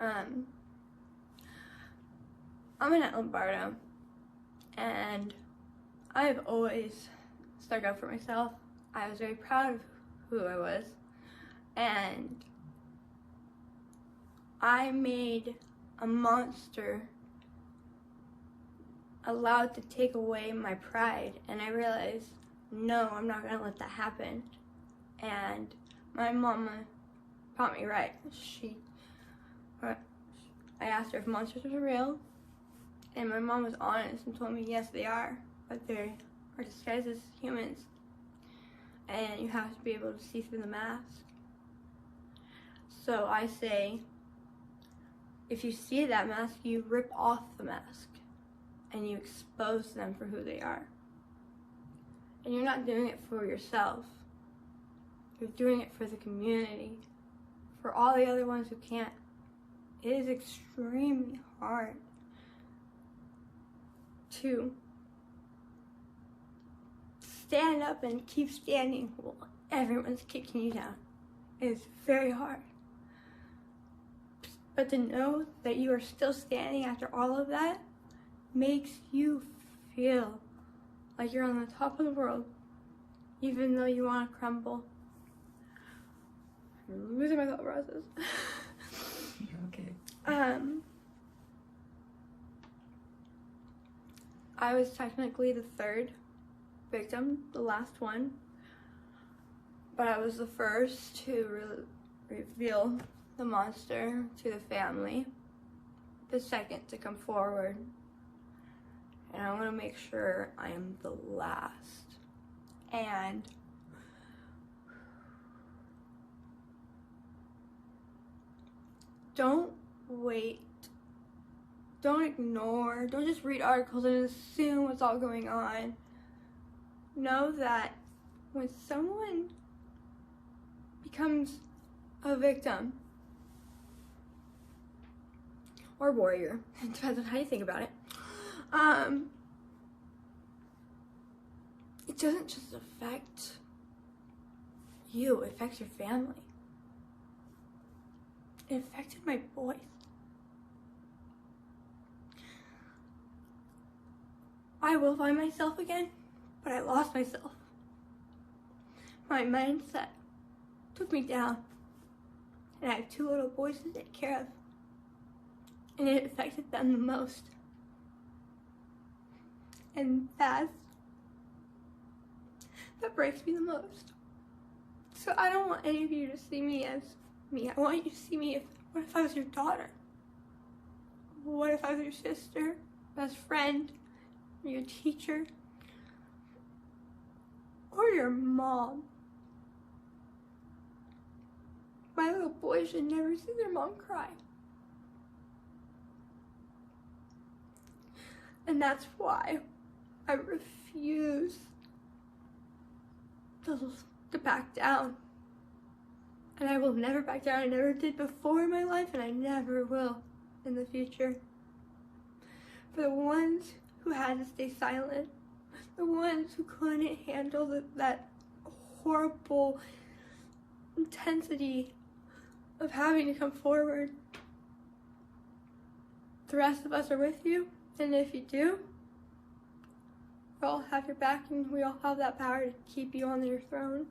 I'm Annette Lombardo, and I've always stuck up for myself. I was very proud of who I was, and I made a monster allowed to take away my pride, and I realized, no, I'm not gonna let that happen. And my mama taught me right. I asked her if monsters were real, and my mom was honest and told me yes, they are, but they are disguised as humans, and you have to be able to see through the mask. So I say, if you see that mask, you rip off the mask and you expose them for who they are. And you're not doing it for yourself. You're doing it for the community, for all the other ones who can't. It is extremely hard to stand up and keep standing while everyone's kicking you down. It's very hard. But to know that you are still standing after all of that makes you feel like you're on the top of the world, even though you want to crumble. I'm losing my thought process. You're okay. I was technically the third victim, the last one, but I was the first to reveal the monster to the family, the second to come forward, and I want to make sure I am the last. And don't wait, don't ignore, don't just read articles and assume what's all going on. Know that when someone becomes a victim or warrior, it depends on how you think about it, it doesn't just affect you, it affects your family. It affected my boys. I will find myself again, but I lost myself. My mindset took me down, and I have 2 little boys to take care of, and it affected them the most. And that breaks me the most. So I don't want any of you to see me as me. I want you to see me what if I was your daughter? What if I was your sister, best friend, your teacher, or your mom? My little boy should never see their mom cry. And that's why I refuse to back down. And I will never back down. I never did before in my life, and I never will in the future. For the ones who had to stay silent, the ones who couldn't handle that horrible intensity of having to come forward, the rest of us are with you, and if you do, we all have your back, and we all have that power to keep you on your throne.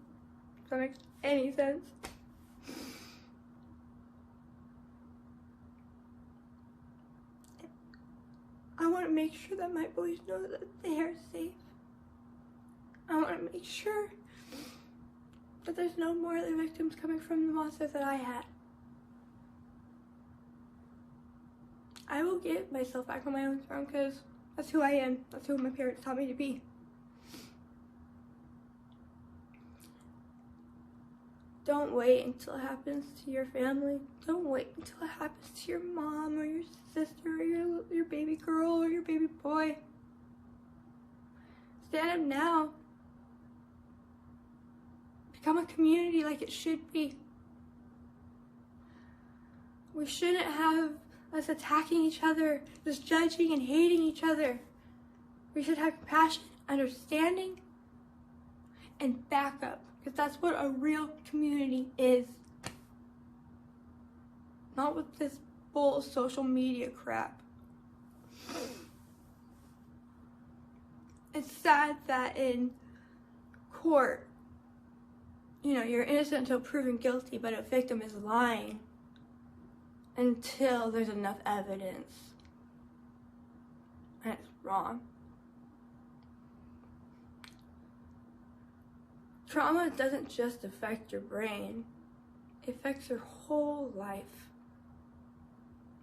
Does that make any sense? I want to make sure that my boys know that they are safe. I want to make sure that there's no more other victims coming from the monsters that I had. I will get myself back on my own throne because that's who I am. That's who my parents taught me to be. Don't wait until it happens to your family. Don't wait until it happens to your mom or your sister or your baby girl or your baby boy. Stand up now. Become a community like it should be. We shouldn't have us attacking each other, just judging and hating each other. We should have compassion, understanding, and backup, because that's what a real community is. Not what this bull social media crap. It's sad that in court, you know, you're innocent until proven guilty, but a victim is lying until there's enough evidence. And it's wrong. Trauma doesn't just affect your brain, it affects your whole life.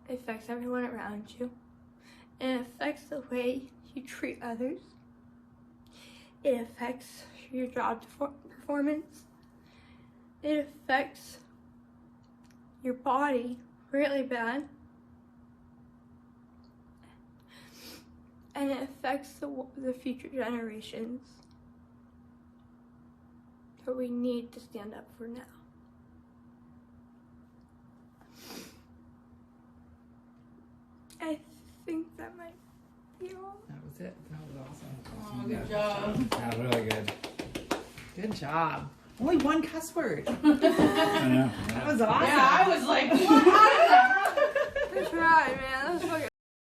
It affects everyone around you. And it affects the way you treat others. It affects your job performance. It affects your body really bad. And it affects the future generations. So we need to stand up for now. I think that might be all. That was it. That was awesome. Oh, good job. Yeah, really good. Good job. Only one cuss word. I know. That was awesome. Yeah, I was like, what? Good try, man. That was fucking